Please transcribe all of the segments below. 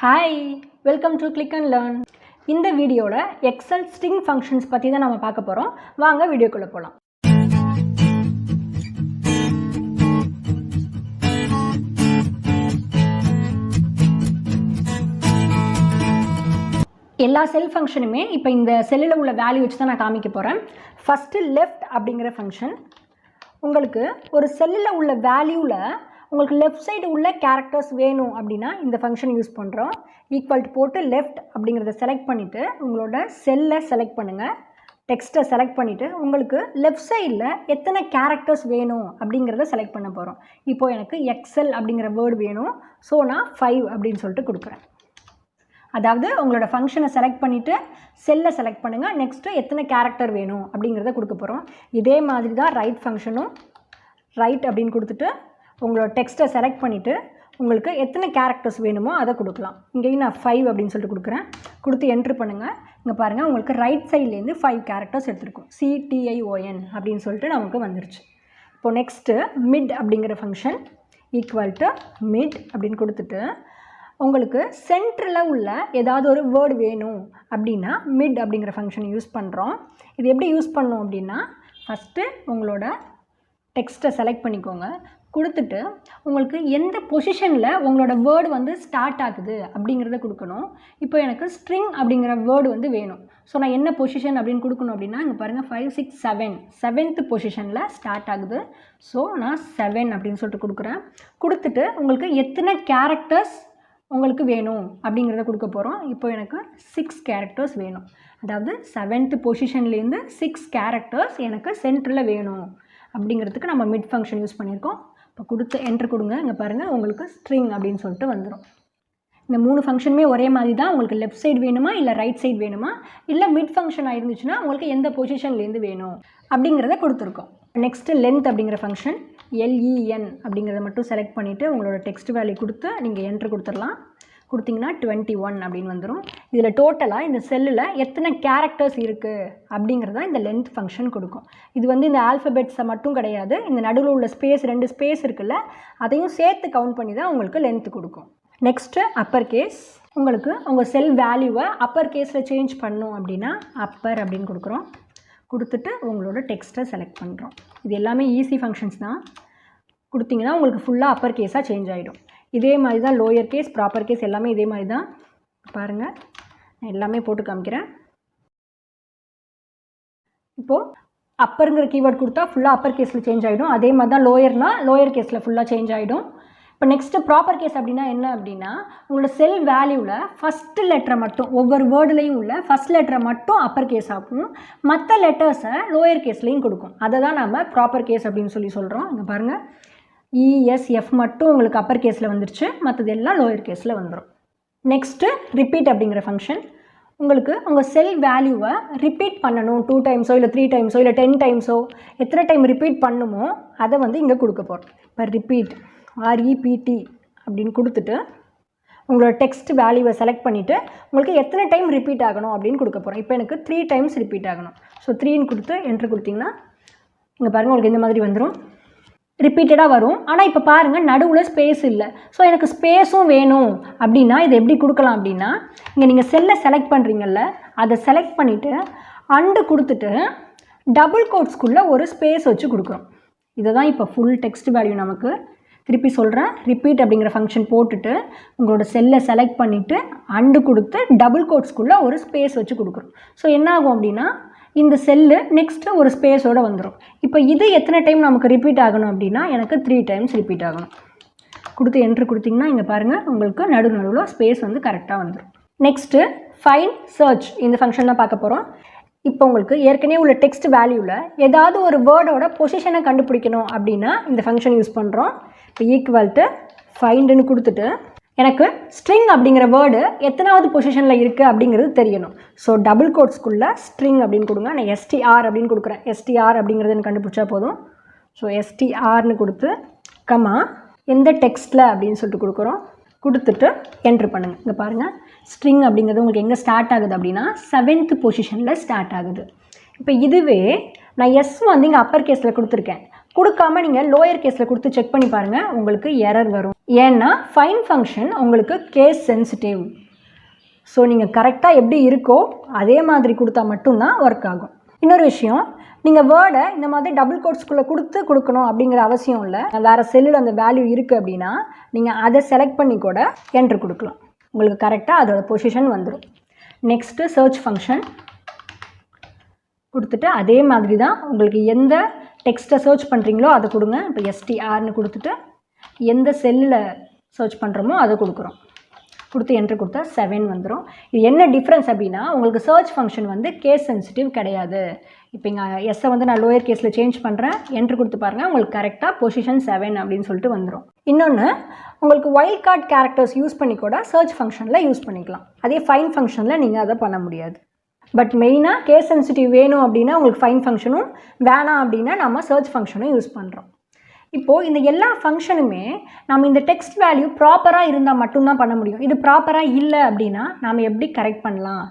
Hi, welcome to Click and Learn. இந்த வீடியோல Excel string functions பத்தி தான் நாம பார்க்க போறோம். வாங்க வீடியோக்குள்ள போலாம். எல்லா செல் ஃபங்க்ஷனுமே இப்போ இந்த செல்லில் உள்ள வேல்யூ வச்சு தான் நான் காமிக்க போகிறேன். ஃபஸ்ட்டு லெஃப்ட் அப்படிங்கிற ஃபங்க்ஷன் உங்களுக்கு ஒரு செல்லில் உள்ள வேல்யூவில் உங்களுக்கு லெஃப்ட் சைடு உள்ள கேரக்டர்ஸ் வேணும் அப்படின்னா இந்த ஃபங்க்ஷன் யூஸ் பண்ணுறோம். ஈக்குவல் டு போட்டு லெஃப்ட் அப்படிங்கிறத செலக்ட் பண்ணிவிட்டு உங்களோட செல்லை செலக்ட் பண்ணுங்கள். டெக்ஸ்ட்டை செலக்ட் பண்ணிவிட்டு உங்களுக்கு லெஃப்ட் சைடில் எத்தனை கேரக்டர்ஸ் வேணும் அப்படிங்கிறத செலக்ட் பண்ண போகிறோம். இப்போது எனக்கு எக்ஸல் அப்படிங்கிற வேர்டு வேணும். ஸோ நான் 5 அப்படின்னு சொல்லிட்டு கொடுக்குறேன். அதாவது உங்களோட ஃபங்க்ஷனை செலக்ட் பண்ணிவிட்டு செல்லை செலக்ட் பண்ணுங்கள். நெக்ஸ்ட்டு எத்தனை கேரக்டர் வேணும் அப்படிங்கிறத கொடுக்க போகிறோம். இதே மாதிரி தான் ரைட் ஃபங்க்ஷனும் ரைட் அப்படின்னு கொடுத்துட்டு உங்களோட டெக்ஸ்ட்டை செலக்ட் பண்ணிவிட்டு உங்களுக்கு எத்தனை கேரக்டர்ஸ் வேணுமோ அதை கொடுக்கலாம். இங்கேயும் நான் 5 அப்படின்னு சொல்லிட்டு கொடுக்குறேன். கொடுத்து என்ட்ரு பண்ணுங்கள். இங்கே பாருங்கள் உங்களுக்கு ரைட் சைட்லேருந்து 5 கேரக்டர்ஸ் எடுத்துருக்கும். CTION அப்படின்னு சொல்லிட்டு நமக்கு வந்துருச்சு. இப்போது நெக்ஸ்ட்டு மிட் அப்படிங்கிற ஃபங்க்ஷன் ஈக்குவல் டு மிட் அப்படின்னு கொடுத்துட்டு உங்களுக்கு சென்டரில் உள்ள ஏதாவது ஒரு வேர்டு வேணும் அப்படின்னா மிட் அப்படிங்கிற ஃபங்க்ஷன் யூஸ் பண்ணுறோம். இது எப்படி யூஸ் பண்ணோம் அப்படின்னா ஃபஸ்ட்டு உங்களோட டெக்ஸ்ட்டை செலக்ட் பண்ணிக்கோங்க. கொடுத்துட்டு உங்களுக்கு எந்த பொசிஷனில் உங்களோட வேர்டு வந்து ஸ்டார்ட் ஆகுது அப்படிங்கிறத கொடுக்கணும். இப்போ எனக்கு ஸ்ட்ரிங் அப்படிங்கிற வேர்டு வந்து வேணும். ஸோ நான் என்ன பொசிஷன் அப்படின்னு கொடுக்கணும் அப்படின்னா இங்கே பாருங்கள் 5 6 7 7th பொசிஷனில் ஸ்டார்ட் ஆகுது. ஸோ நான் 7 அப்படின்னு சொல்லிட்டு கொடுக்குறேன். கொடுத்துட்டு உங்களுக்கு எத்தனை கேரக்டர்ஸ் உங்களுக்கு வேணும் அப்படிங்கிறத கொடுக்க போகிறோம். இப்போ எனக்கு 6 கேரக்டர்ஸ் வேணும். அதாவது 7th பொசிஷன்லேருந்து 6 கேரக்டர்ஸ் எனக்கு சென்டரில் வேணும் அப்படிங்கிறதுக்கு நம்ம மிட் ஃபங்க்ஷன் யூஸ் பண்ணியிருக்கோம். இப்போ கொடுத்து என்ட்ரு கொடுங்க. இங்கே பாருங்கள் உங்களுக்கு ஸ்ட்ரிங் அப்படின்னு சொல்லிட்டு வந்துடும். இந்த 3 ஃபங்க்ஷனுமே ஒரே மாதிரி தான். உங்களுக்கு லெஃப்ட் சைடு வேணுமா இல்லை ரைட் சைடு வேணுமா இல்லை மிட் ஃபங்க்ஷனாக இருந்துச்சுன்னா உங்களுக்கு எந்த பொசிஷன்லேருந்து வேணும் அப்படிங்கிறத கொடுத்துருக்கோம். நெக்ஸ்ட்டு லென்த் அப்படிங்கிற ஃபங்க்ஷன் LEN அப்படிங்கிறத மட்டும் செலக்ட் பண்ணிவிட்டு உங்களோட டெக்ஸ்ட் வேல்யூ கொடுத்து நீங்கள் என்ட்ரு கொடுத்துடலாம். கொடுத்திங்கன்னா 21 அப்படின்னு வந்துடும். இதில் டோட்டலாக இந்த செல்லில் எத்தனை கேரக்டர்ஸ் இருக்குது அப்படிங்கிறத இந்த லென்த் ஃபங்க்ஷன் கொடுக்கும். இது வந்து இந்த ஆல்ஃபபெட்ஸை மட்டும் கிடையாது, இந்த நடுவில் உள்ள ஸ்பேஸ் 2 ஸ்பேஸ் இருக்குல்ல அதையும் சேர்த்து கவுண்ட் பண்ணி தான் உங்களுக்கு லென்த் கொடுக்கும். Next upper case. உங்களுக்கு உங்கள் செல் வேல்யூவை அப்பர் கேஸில் சேஞ்ச் பண்ணணும் அப்படின்னா அப்பர் அப்படின்னு கொடுக்குறோம். கொடுத்துட்டு உங்களோட டெக்ஸ்ட்டை செலக்ட் பண்ணுறோம். இது எல்லாமே ஈஸி ஃபங்க்ஷன்ஸ் தான். கொடுத்திங்கன்னா உங்களுக்கு ஃபுல்லாக அப்பர் கேஸாக சேஞ்ச் ஆகிடும். இதே மாதிரி தான் லோயர் கேஸ் ப்ராப்பர் கேஸ் எல்லாமே இதே மாதிரி தான். பாருங்கள் நான் எல்லாமே போட்டு காமிக்கிறேன். இப்போது அப்பருங்கிற கீவேர்ட் கொடுத்தா ஃபுல்லாக அப்பர் கேஸில் சேஞ்ச் ஆகிடும். அதே மாதிரி தான் லோயர்னால் லோயர் கேஸில் ஃபுல்லாக சேஞ்ச் ஆகிடும். இப்போ நெக்ஸ்ட்டு ப்ராப்பர் கேஸ் அப்படின்னா என்ன அப்படின்னா உங்களோட செல் வேல்யூவில் ஃபஸ்ட்டு லெட்டரை மட்டும் ஒவ்வொரு வேர்டுலேயும் உள்ள ஃபஸ்ட் லெட்டரை மட்டும் அப்பர் கேஸ் ஆகும், மற்ற லெட்டர்ஸை லோயர் கேஸ்லேயும் கொடுக்கும். அதை தான் நம்ம ப்ராப்பர் கேஸ் அப்படின்னு சொல்லி சொல்கிறோம். இங்கே பாருங்கள் ESF மட்டும் உங்களுக்கு அப்பர் கேஸில் வந்துருச்சு, மற்றது எல்லாம் லோயர் கேஸில் வந்துடும். நெக்ஸ்ட்டு ரிப்பீட் அப்படிங்கிற ஃபங்க்ஷன் உங்களுக்கு உங்கள் செல் வேல்யூவை ரிப்பீட் பண்ணணும். 2 டைம்ஸோ இல்லை 3 டைம்ஸோ இல்லை 10 டைம்ஸோ எத்தனை டைம் ரிப்பீட் பண்ணுமோ அதை வந்து இங்கே கொடுக்க போகிறோம். இப்போ ரிப்பீட் REPT அப்படின்னு கொடுத்துட்டு உங்களோட டெக்ஸ்ட் வேல்யூவை செலக்ட் பண்ணிவிட்டு உங்களுக்கு எத்தனை டைம் ரிப்பீட் ஆகணும் அப்படின்னு கொடுக்க போகிறோம். இப்போ எனக்கு 3 டைம்ஸ் ரிப்பீட் ஆகணும். ஸோ 3ன்னு கொடுத்து என்ட்ரு கொடுத்திங்கன்னா இங்கே பாருங்கள் உங்களுக்கு இந்த மாதிரி வந்துடும். ரிப்பீட்டடாக வரும். ஆனால் இப்போ பாருங்கள் நடுவில் ஸ்பேஸ் இல்லை. ஸோ எனக்கு ஸ்பேஸும் வேணும் அப்படின்னா இதை எப்படி கொடுக்கலாம் அப்படின்னா இங்கே நீங்கள் செல்லை செலக்ட் பண்ணுறீங்கல்ல அதை செலக்ட் பண்ணிவிட்டு அண்டு கொடுத்துட்டு டபுள் கோட்ஸ்குள்ளே ஒரு ஸ்பேஸ் வச்சு கொடுக்குறோம். இதை தான் இப்போ ஃபுல் டெக்ஸ்ட் வேல்யூ நமக்கு. திருப்பி சொல்கிறேன், ரிப்பீட் அப்படிங்கிற ஃபங்க்ஷன் போட்டுட்டு உங்களோட செல்லை செலக்ட் பண்ணிவிட்டு அண்டு கொடுத்து டபுள் கோட்ஸ்குள்ளே ஒரு ஸ்பேஸ் வச்சு கொடுக்குறோம். ஸோ என்ன ஆகும் அப்படின்னா இந்த செல்லு நெக்ஸ்ட்டு ஒரு ஸ்பேஸோடு வந்துடும். இப்போ இது எத்தனை டைம் நமக்கு ரிப்பீட் ஆகணும் அப்படின்னா எனக்கு 3 டைம்ஸ் ரிப்பீட் ஆகணும். கொடுத்து என்ட்ரு கொடுத்திங்கன்னா இங்கே பாருங்கள் உங்களுக்கு நடுவில் ஸ்பேஸ் வந்து கரெக்டாக வந்துடும். நெக்ஸ்ட்டு ஃபைண்ட் சர்ச் இந்த ஃபங்க்ஷன் தான் பார்க்க போகிறோம். இப்போ உங்களுக்கு ஏற்கனவே உள்ள டெக்ஸ்ட் வேல்யூவில் ஏதாவது ஒரு வேர்டோட பொசிஷனை கண்டுபிடிக்கணும் அப்படின்னா இந்த ஃபங்க்ஷன் யூஸ் பண்ணுறோம். இப்போ ஈக்குவல் டு ஃபைண்டுன்னு கொடுத்துட்டு எனக்கு ஸ்ட்ரிங் அப்படிங்கிற வேர்டு எத்தனாவது பொசிஷனில் இருக்குது அப்படிங்கிறது தெரியணும். ஸோ டபுள் கோட்ஸ்குள்ளே ஸ்ட்ரிங் அப்படின்னு கொடுங்க. நான் STR அப்படின்னு கொடுக்குறேன். STR அப்படிங்கிறது எனக்கு கண்டுபிடிச்சா போதும். ஸோ STRன்னு கொடுத்து கமா எந்த டெக்ஸ்ட்டில் அப்படின்னு சொல்லிட்டு கொடுக்குறோம். கொடுத்துட்டு என்ட்ரு பண்ணுங்கள். இங்கே பாருங்கள் ஸ்ட்ரிங் அப்படிங்கிறது உங்களுக்கு எங்கே ஸ்டார்ட் ஆகுது அப்படின்னா 7th பொசிஷனில் ஸ்டார்ட் ஆகுது. இப்போ இதுவே நான் S வந்து இங்கே அப்பர் கேஸில் கொடுத்துருக்கேன். கொடுக்காம நீங்கள் லோயர் கேஸில் கொடுத்து செக் பண்ணி பாருங்கள், உங்களுக்கு எரர் வரும். ஏன்னா ஃபைன் ஃபங்க்ஷன் உங்களுக்கு கேஸ் சென்சிட்டிவ். ஸோ நீங்கள் கரெக்டாக எப்படி இருக்கோ அதே மாதிரி கொடுத்தா மட்டும்தான் ஒர்க் ஆகும். இன்னொரு விஷயம், நீங்கள் வேர்டை இந்த மாதிரி டபுள் கோட்ஸ்குள்ளே கொடுக்கணும் அப்படிங்கிற அவசியம் இல்லை. வேறு செல்லில் அந்த வேல்யூ இருக்குது அப்படின்னா நீங்கள் அதை செலக்ட் பண்ணி கூட என்ட்ரு கொடுக்கலாம். உங்களுக்கு கரெக்டாக அதோட பொசிஷன் வந்துடும். நெக்ஸ்ட்டு சர்ச் ஃபங்க்ஷன் கொடுத்துட்டு அதே மாதிரி தான் உங்களுக்கு எந்த டெக்ஸ்ட்டை சர்ச் பண்ணுறீங்களோ அதை கொடுங்க. இப்போ STRனு கொடுத்துட்டு எந்த செல்லில் சர்ச் பண்ணுறோமோ அதை கொடுக்குறோம். கொடுத்து என்ட்ரு கொடுத்தா 7 வந்துடும். இது என்ன டிஃப்ரென்ஸ் அப்படின்னா உங்களுக்கு சர்ச் ஃபங்க்ஷன் வந்து கேஸ் சென்சிட்டிவ் கிடையாது. இப்போ இங்கே எஸ்ஸை வந்து நான் லோயர் கேஸில் சேஞ்ச் பண்ணுறேன், என்ட்ரு கொடுத்து பாருங்கள், உங்களுக்கு கரெக்டாக பொசிஷன் 7 அப்படின்னு சொல்லிட்டு வந்துடும். இன்னொன்று, உங்களுக்கு வைல்ட் கார்ட் கேரக்டர்ஸ் யூஸ் பண்ணி கூட சர்ச் ஃபங்க்ஷனில் யூஸ் பண்ணிக்கலாம். அதே ஃபைன் ஃபங்க்ஷனில் நீங்கள் அதை பண்ண முடியாது. பட் மெயினாக கேஸ் சென்சிட்டிவ் வேணும் அப்படின்னா உங்களுக்கு ஃபைன் ஃபங்க்ஷனும், வேணாம் அப்படின்னா நம்ம சர்ச் ஃபங்க்ஷனும் யூஸ் பண்ணுறோம். இப்போது இந்த எல்லா ஃபங்க்ஷனுமே நம்ம இந்த டெக்ஸ்ட் வேல்யூ ப்ராப்பராக இருந்தால் மட்டும்தான் பண்ண முடியும். இது ப்ராப்பராக இல்லை அப்படின்னா நாம் எப்படி கரெக்ட் பண்ணலாம்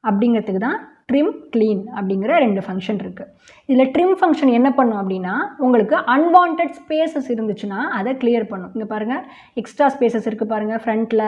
அப்படிங்கிறதுக்கு தான் ட்ரிம், க்ளீன் அப்படிங்கிற 2 ஃபங்க்ஷன் இருக்குது. இதில் ட்ரிம் ஃபங்க்ஷன் என்ன பண்ணும் அப்படின்னா உங்களுக்கு அன்வான்ட் ஸ்பேசஸ் இருந்துச்சுன்னா அதை கிளியர் பண்ணும். இங்கே பாருங்கள், எக்ஸ்ட்ரா ஸ்பேசஸ் இருக்குது பாருங்கள், ஃப்ரண்ட்டில்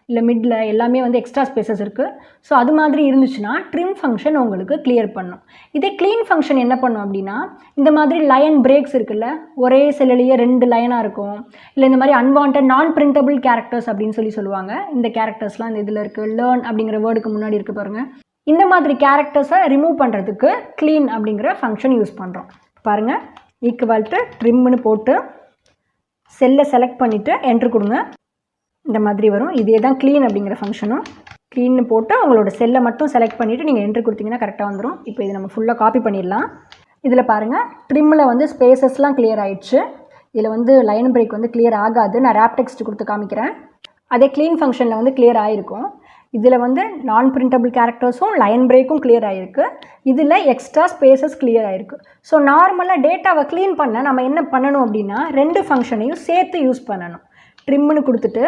இல்லை மிடில் எல்லாமே வந்து எக்ஸ்ட்ரா ஸ்பேசஸ் இருக்குது. ஸோ அது மாதிரி இருந்துச்சுன்னா ட்ரிம் ஃபங்க்ஷன் உங்களுக்கு கிளியர் பண்ணும். இதே க்ளீன் ஃபங்க்ஷன் என்ன பண்ணும் அப்படின்னா இந்த மாதிரி லைன் பிரேக்ஸ் இருக்குல்ல, ஒரே செல்லிலேயே 2 லைனாக இருக்கும், இல்லை இந்த மாதிரி அன்வான்ட் நான் பிரிண்டபிள் கேரக்டர்ஸ் அப்படின்னு சொல்லுவாங்க. இந்த கேரக்டர்ஸ்லாம் இந்த இதில் இருக்குது. லேர்ன் அப்படிங்கிற வேர்டுக்கு முன்னாடி இருக்குது பாருங்கள். இந்த மாதிரி கேரக்டர்ஸை ரிமூவ் பண்ணுறதுக்கு க்ளீன் அப்படிங்கிற ஃபங்க்ஷன் யூஸ் பண்ணுறோம். பாருங்கள், ஈக்குவல் டு ட்ரிம்னு போட்டு செல்லை செலக்ட் பண்ணிவிட்டு என்ட்ரு கொடுங்க. இந்த மாதிரி வரும். இதே தான் க்ளீன் அப்படிங்கிற ஃபங்க்ஷனும். க்ளீன்னு போட்டு உங்களோட செல்லை மட்டும் செலக்ட் பண்ணிவிட்டு நீங்கள் என்ட்ரு கொடுத்தீங்கன்னா கரெக்டாக வந்துடும். இப்போ இது நம்ம ஃபுல்லாக காப்பி பண்ணிடலாம். இதில் பாருங்கள், ட்ரிம்மில் வந்து ஸ்பேசஸ்லாம் கிளியர் ஆகிடுச்சு. இதில் வந்து லைன் பிரேக் வந்து கிளியர் ஆகாது. நான் ரேப் டெக்ஸ்ட் கொடுத்து காமிக்கிறேன். அதே க்ளீன் ஃபங்க்ஷனில் வந்து கிளியர் ஆகிருக்கும். இதில் வந்து நான் பிரிண்டபிள் கேரக்டர்ஸும் லைன் பிரேக்கும் கிளியர் ஆகிருக்கு. இதில் எக்ஸ்ட்ரா ஸ்பேசஸ் கிளியர் ஆகிருக்கு. ஸோ நார்மலாக டேட்டாவை க்ளீன் பண்ண நம்ம என்ன பண்ணணும் அப்படின்னா 2 ஃபங்க்ஷனையும் சேர்த்து யூஸ் பண்ணணும். ட்ரிம்னு கொடுத்துட்டு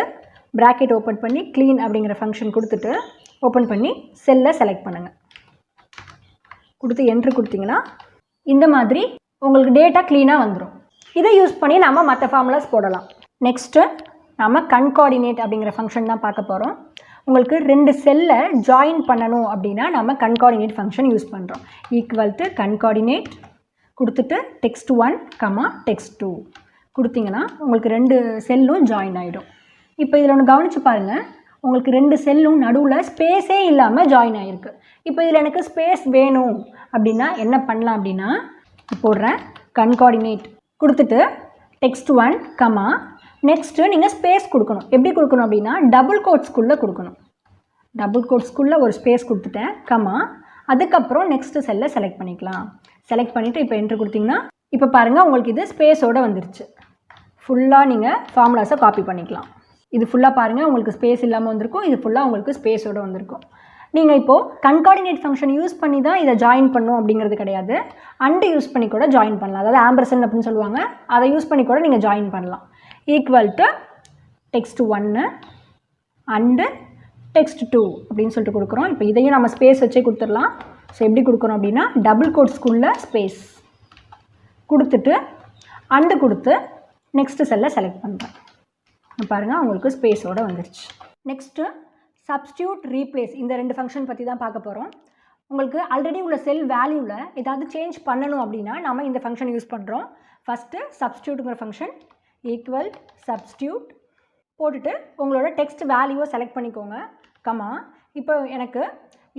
ப்ராக்கெட் ஓப்பன் பண்ணி க்ளீன் அப்படிங்கிற ஃபங்க்ஷன் கொடுத்துட்டு ஓப்பன் பண்ணி செல்லை செலக்ட் பண்ணுங்கள். கொடுத்து என்ட்ரு கொடுத்தீங்கன்னா இந்த மாதிரி உங்களுக்கு டேட்டா க்ளீனாக வந்துடும். இதை யூஸ் பண்ணி நம்ம மற்ற ஃபார்முலாஸ் போடலாம். நெக்ஸ்ட்டு நம்ம கன்கார்டினேட் அப்படிங்கிற ஃபங்க்ஷன் தான் பார்க்க போகிறோம். உங்களுக்கு 2 செல்லை ஜாயின் பண்ணணும் அப்படின்னா நம்ம கன்கார்டினேட் ஃபங்க்ஷன் யூஸ் பண்ணுறோம். ஈக்குவல் டு கன்கார்டினேட் கொடுத்துட்டு text1, text2 கொடுத்தீங்கன்னா உங்களுக்கு 2 செல்லும் ஜாயின் ஆகிடும். இப்போ இதில் ஒன்று கவனித்து பாருங்கள், உங்களுக்கு 2 செல்லும் நடுவில் ஸ்பேஸே இல்லாமல் ஜாயின் ஆகிருக்கு. இப்போ இதில் எனக்கு ஸ்பேஸ் வேணும் அப்படின்னா என்ன பண்ணலாம் அப்படின்னா போடுறேன், கன்கார்டினேட் கொடுத்துட்டு text1, நெக்ஸ்ட்டு நீங்கள் ஸ்பேஸ் கொடுக்கணும். எப்படி கொடுக்கணும் அப்படின்னா டபுள் கோட்ஸ்குள்ளே கொடுக்கணும். டபுள் கோட்ஸ்குள்ளே ஒரு ஸ்பேஸ் கொடுத்துட்டேன், அதுக்கப்புறம் நெக்ஸ்ட்டு செல்லை செலக்ட் பண்ணிக்கலாம். செலக்ட் பண்ணிவிட்டு இப்போ என்ட்ரு கொடுத்தீங்கன்னா இப்போ பாருங்கள் உங்களுக்கு இது ஸ்பேஸோடு வந்துருச்சு. ஃபுல்லாக நீங்கள் ஃபார்முலாஸை காப்பி பண்ணிக்கலாம். இது ஃபுல்லாக பாருங்கள் உங்களுக்கு ஸ்பேஸ் இல்லாமல் வந்திருக்கும், இது ஃபுல்லாக உங்களுக்கு ஸ்பேஸோடு வந்திருக்கும். நீங்கள் இப்போது கன்கார்டினேட் ஃபங்க்ஷன் யூஸ் பண்ணி தான் இதை ஜாயின் பண்ணும் அப்படிங்கிறது கிடையாது. அண்டு யூஸ் பண்ணி கூட ஜாயின் பண்ணலாம். அதாவது ஆம்பர்சன் அப்படின்னு சொல்லுவாங்க, அதை யூஸ் பண்ணி கூட நீங்கள் ஜாயின் பண்ணலாம். Equal to text1 and text2 அப்படின்னு சொல்லிட்டு கொடுக்குறோம். இப்போ இதையும் நம்ம ஸ்பேஸ் வச்சே கொடுத்துடலாம். ஸோ எப்படி கொடுக்குறோம் அப்படின்னா டபுள் கோட்ஸ்குள்ளே ஸ்பேஸ் கொடுத்துட்டு அண்டு கொடுத்து நெக்ஸ்ட்டு செல்லை செலக்ட் பண்ணுறேன். பாருங்கள் உங்களுக்கு ஸ்பேஸோடு வந்துருச்சு. நெக்ஸ்ட்டு சப்ஸ்டியூட், ரீப்ளேஸ் இந்த 2 ஃபங்க்ஷன் பற்றி தான் பார்க்க போகிறோம். உங்களுக்கு ஆல்ரெடி உள்ள செல் வேல்யூவில் ஏதாவது சேஞ்ச் பண்ணணும் அப்படின்னா நம்ம இந்த ஃபங்க்ஷன் யூஸ் பண்ணுறோம். ஃபஸ்ட்டு சப்ஸ்டியூட்டுங்கிற ஃபங்க்ஷன் ஈக்குவல் சப்ஸ்டியூட் போட்டுட்டு உங்களோட டெக்ஸ்ட் வேல்யூவை செலக்ட் பண்ணிக்கோங்க. இப்போ எனக்கு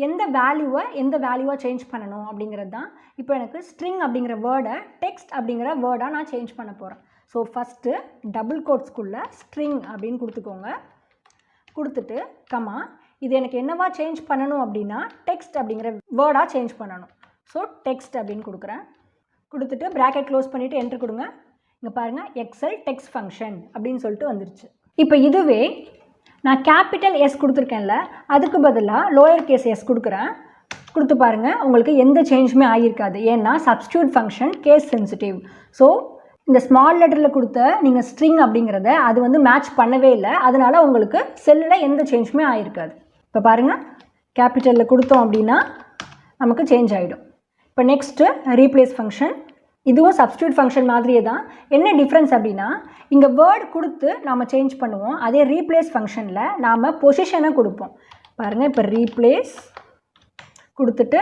எந்த வேல்யூவை சேஞ்ச் பண்ணணும் அப்படிங்கிறது தான். இப்போ எனக்கு ஸ்ட்ரிங் அப்படிங்கிற வேர்டை டெக்ஸ்ட் அப்படிங்கிற வேர்டாக நான் சேஞ்ச் பண்ண போகிறேன். ஸோ ஃபஸ்ட்டு டபுள் கோட்ஸ்குள்ளே ஸ்ட்ரிங் அப்படின்னு கொடுத்துக்கோங்க. கொடுத்துட்டு இது எனக்கு என்னவா சேஞ்ச் பண்ணணும் அப்படின்னா டெக்ஸ்ட் அப்படிங்கிற வேர்டாக சேஞ்ச் பண்ணணும். ஸோ டெக்ஸ்ட் அப்படின்னு கொடுக்குறேன். கொடுத்துட்டு ப்ராக்கெட் க்ளோஸ் பண்ணிவிட்டு என்ட்ரு கொடுங்க. இங்கே பாருங்கள் எக்ஸல் டெக்ஸ்ட் ஃபங்க்ஷன் அப்படின்னு சொல்லிட்டு வந்துருச்சு. இப்போ இதுவே நான் கேபிட்டல் எஸ் கொடுத்துருக்கேன்ல, அதுக்கு பதிலாக லோயர் கேஸ் எஸ் கொடுக்குறேன். கொடுத்து பாருங்கள் உங்களுக்கு எந்த சேஞ்சுமே ஆகியிருக்காது. ஏன்னா substitute function case sensitive. So இந்த ஸ்மால் லெட்டரில் கொடுத்த நீங்கள் ஸ்ட்ரிங் அப்படிங்கிறத அது வந்து மேட்ச் பண்ணவே இல்லை. அதனால் உங்களுக்கு செல்லில் எந்த சேஞ்சுமே ஆகிருக்காது. இப்போ பாருங்கள் கேபிட்டலில் கொடுத்தோம் அப்படின்னா நமக்கு சேஞ்ச் ஆகிடும். இப்போ நெக்ஸ்ட்டு ரீப்ளேஸ் ஃபங்க்ஷன் இதுவும் சப்ஸ்டியூட் ஃபங்க்ஷன் மாதிரியே தான். என்ன டிஃப்ரென்ஸ் அப்படின்னா இங்கே வேர்டு கொடுத்து நாம் சேஞ்ச் பண்ணுவோம். அதே ரீப்ளேஸ் ஃபங்க்ஷனில் நாம் பொசிஷனை கொடுப்போம். பாருங்கள், இப்போ ரீப்ளேஸ் கொடுத்துட்டு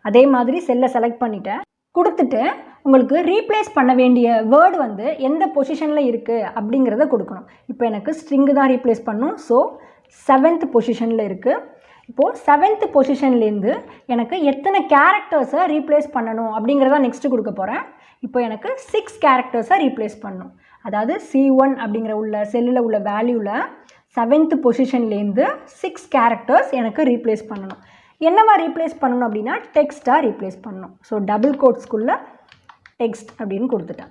அதே மாதிரி செல்லை செலக்ட் பண்ணிட்டேன். கொடுத்துட்டு உங்களுக்கு ரீப்ளேஸ் பண்ண வேண்டிய வேர்டு வந்து எந்த பொசிஷனில் இருக்குது அப்படிங்கிறத கொடுக்கணும். இப்போ எனக்கு ஸ்ட்ரிங்கு தான் ரீப்ளேஸ் பண்ணும். ஸோ 7th பொசிஷனில் இருக்குது. இப்போது 7th பொசிஷன்லேருந்து எனக்கு எத்தனை கேரக்டர்ஸை ரீப்ளேஸ் பண்ணணும் அப்படிங்கிறத நெக்ஸ்ட்டு கொடுக்க போகிறேன். இப்போ எனக்கு 6 கேரக்டர்ஸை ரீப்ளேஸ் பண்ணணும். அதாவது C1 அப்படிங்கிற உள்ள செல்லில் உள்ள வேல்யூவில் 7th பொசிஷன்லேருந்து 6 கேரக்டர்ஸ் எனக்கு ரீப்ளேஸ் பண்ணணும். என்னவா ரீப்ளேஸ் பண்ணணும் அப்படின்னா டெக்ஸ்ட்டாக ரீப்ளேஸ் பண்ணணும். ஸோ டபுள் கோட்ஸ்குள்ளே டெக்ஸ்ட் அப்படின்னு கொடுத்துட்டேன்.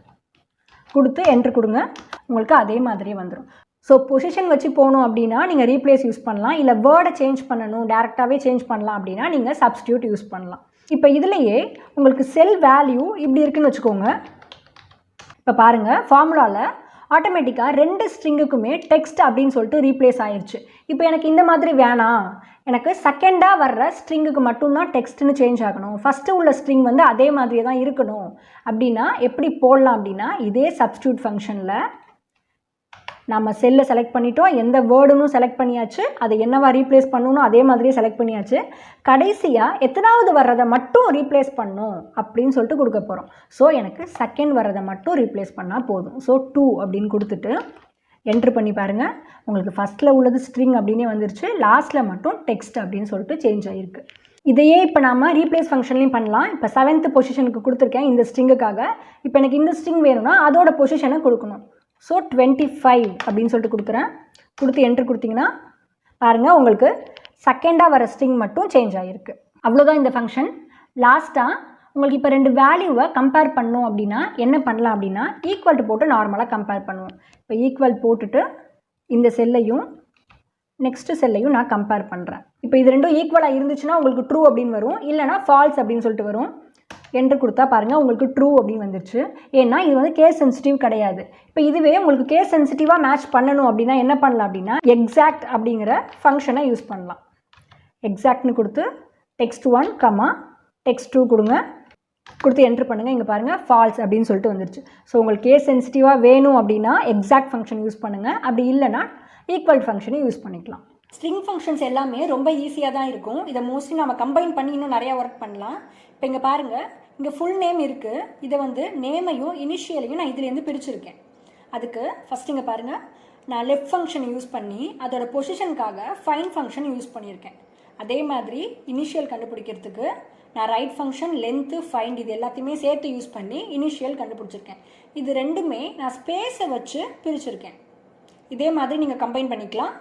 கொடுத்து என்ட்ரு கொடுங்க, உங்களுக்கு அதே மாதிரியே வந்துடும். ஸோ பொசிஷன் வச்சு போகணும் அப்படின்னா நீங்கள் ரீப்ளேஸ் யூஸ் பண்ணலாம். இல்லை வேர்டை சேஞ்ச் பண்ணணும், டேரெக்டாகவே சேஞ்ச் பண்ணலாம் அப்படின்னா நீங்கள் சப்ஸ்டியூட் யூஸ் பண்ணலாம். இப்போ இதுலேயே உங்களுக்கு செல் வேல்யூ இப்படி இருக்குன்னு வச்சுக்கோங்க. இப்போ பாருங்கள், ஃபார்முலாவில் ஆட்டோமேட்டிக்காக 2 ஸ்ட்ரிங்குக்குமே டெக்ஸ்ட் அப்படின்னு சொல்லிட்டு ரீப்ளேஸ் ஆயிடுச்சு. இப்போ எனக்கு இந்த மாதிரி வேணாம், எனக்கு செகண்டாக வர்ற ஸ்ட்ரிங்குக்கு மட்டும்தான் டெக்ஸ்ட்னு சேஞ்ச் ஆகணும், ஃபஸ்ட்டு உள்ள ஸ்ட்ரிங் வந்து அதே மாதிரியே தான் இருக்கணும் அப்படின்னா எப்படி போடலாம் அப்படின்னா இதே சப்ஸ்டியூட் ஃபங்க்ஷனில் நம்ம செல்லை செலக்ட் பண்ணிட்டோம், எந்த வேர்டுன்னு செலக்ட் பண்ணியாச்சு, அதை என்னவா ரீப்ளேஸ் பண்ணணும் அதே மாதிரியே செலக்ட் பண்ணியாச்சு. கடைசியாக எத்தனாவது வர்றதை மட்டும் ரீப்ளேஸ் பண்ணணும் அப்படின்னு சொல்லிட்டு கொடுக்க போகிறோம். ஸோ எனக்கு செகண்ட் வர்றதை மட்டும் ரீப்ளேஸ் பண்ணால் போதும். ஸோ 2 அப்படின்னு கொடுத்துட்டு என்ட்ரு பண்ணி பாருங்கள், உங்களுக்கு ஃபஸ்ட்டில் உள்ளது ஸ்ட்ரிங் அப்படின்னே வந்துருச்சு, லாஸ்ட்டில் மட்டும் டெக்ஸ்ட் அப்படின்னு சொல்லிட்டு சேஞ்ச் ஆகிருக்கு. இதையே இப்போ நம்ம ரீப்ளேஸ் ஃபங்க்ஷன்லையும் பண்ணலாம். இப்போ 7th பொசிஷனுக்கு கொடுத்துருக்கேன் இந்த ஸ்ட்ரிங்குக்காக. இப்போ எனக்கு இந்த ஸ்ட்ரிங் வேணும்னா அதோட பொசிஷனை கொடுக்கணும். ஸோ 25 அப்படின்னு சொல்லிட்டு கொடுக்குறேன். கொடுத்து என்ட்ரு கொடுத்தீங்கன்னா பாருங்கள், உங்களுக்கு செகண்டாக வர ஸ்ட்ரிங் மட்டும் சேஞ்ச் ஆகிருக்கு. அவ்வளோதான் இந்த ஃபங்க்ஷன். லாஸ்ட்டாக உங்களுக்கு இப்போ 2 வேல்யூவை கம்பேர் பண்ணணும் அப்படின்னா என்ன பண்ணலாம் அப்படின்னா ஈக்குவல் டு போட்டு நார்மலாக கம்பேர் பண்ணுவோம். இப்போ ஈக்குவல் போட்டுட்டு இந்த செல்லையும் நெக்ஸ்ட்டு செல்லையும் நான் கம்பேர் பண்ணுறேன். இப்போ இது ரெண்டும் ஈக்குவலாக இருந்துச்சுன்னா உங்களுக்கு ட்ரூ அப்படின்னு வரும், இல்லைனா ஃபால்ஸ் அப்படின்னு சொல்லிட்டு வரும். என்ட்ரு கொடுத்தா பாருங்கள், உங்களுக்கு ட்ரூ அப்படின்னு வந்துருச்சு. ஏன்னா இது வந்து கேஸ் சென்சிட்டிவ் கிடையாது. இப்போ இதுவே உங்களுக்கு கேஸ் சென்சிட்டிவாக மேட்ச் பண்ணணும் அப்படின்னா என்ன பண்ணலாம் அப்படின்னா எக்ஸாக்ட் அப்படிங்கிற ஃபங்க்ஷனை யூஸ் பண்ணலாம். எக்ஸாக்ட்னு கொடுத்து text1, text2 கொடுங்க. கொடுத்து என்ட்ரு பண்ணுங்கள். இங்கே பாருங்கள், ஃபால்ஸ் அப்படின்னு சொல்லிட்டு வந்துருச்சு. ஸோ உங்களுக்கு கேஸ் சென்சிட்டிவாக வேணும் அப்படின்னா எக்ஸாக்ட் ஃபங்க்ஷன் யூஸ் பண்ணுங்கள். அப்படி இல்லைனா ஈக்குவல் ஃபங்க்ஷனை யூஸ் பண்ணிக்கலாம். ஸ்ட்ரிங் ஃபங்க்ஷன்ஸ் எல்லாமே ரொம்ப ஈஸியாக தான் இருக்கும். இதை மோஸ்ட்லி நம்ம கம்பைன் பண்ணி இன்னும் நிறையா ஒர்க் பண்ணலாம். இப்போ இங்கே பாருங்கள், இங்கே ஃபுல் நேம் இருக்குது. இதை வந்து நேமையும் இனிஷியலையும் நான் இதுலேருந்து பிரிச்சுருக்கேன். அதுக்கு ஃபஸ்ட் இங்கே பாருங்கள், நான் லெஃப்ட் ஃபங்க்ஷன் யூஸ் பண்ணி அதோட பொசிஷனுக்காக ஃபைண்ட் ஃபங்க்ஷன் யூஸ் பண்ணியிருக்கேன். அதே மாதிரி இனிஷியல் கண்டுபிடிக்கிறதுக்கு நான் ரைட் ஃபங்க்ஷன், லென்த்து, ஃபைண்ட் இது எல்லாத்தையுமே சேர்த்து யூஸ் பண்ணி இனிஷியல் கண்டுபிடிச்சிருக்கேன். இது ரெண்டுமே நான் ஸ்பேஸை வச்சு பிரிச்சுருக்கேன். இதே மாதிரி நீங்கள் கம்பைன் பண்ணிக்கலாம்.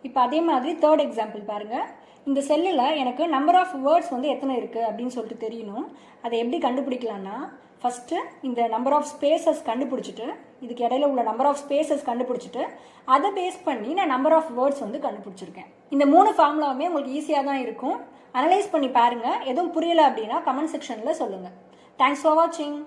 இப்போ அதே மாதிரி தேர்ட் எக்ஸாம்பிள் பாருங்கள். இந்த செல்லில் எனக்கு நம்பர் ஆஃப் வேர்ட்ஸ் வந்து எத்தனை இருக்குது அப்படின்னு சொல்லிட்டு தெரியணும். அதை எப்படி கண்டுபிடிக்கலான்னா ஃபஸ்ட்டு இந்த நம்பர் ஆஃப் ஸ்பேசஸ் கண்டுபிடிச்சிட்டு, இதுக்கு இடையில உள்ள நம்பர் ஆஃப் ஸ்பேசஸ் கண்டுபிடிச்சிட்டு அதை பேஸ் பண்ணி நான் நம்பர் ஆஃப் வேர்ட்ஸ் வந்து கண்டுபிடிச்சிருக்கேன். இந்த 3 ஃபார்முலாவுமே உங்களுக்கு ஈஸியாக தான் இருக்கும். அனலைஸ் பண்ணி பாருங்கள். எதுவும் புரியலை அப்படின்னா கமெண்ட் செக்ஷனில் சொல்லுங்கள். தேங்க்ஸ் ஃபார் வாட்சிங்.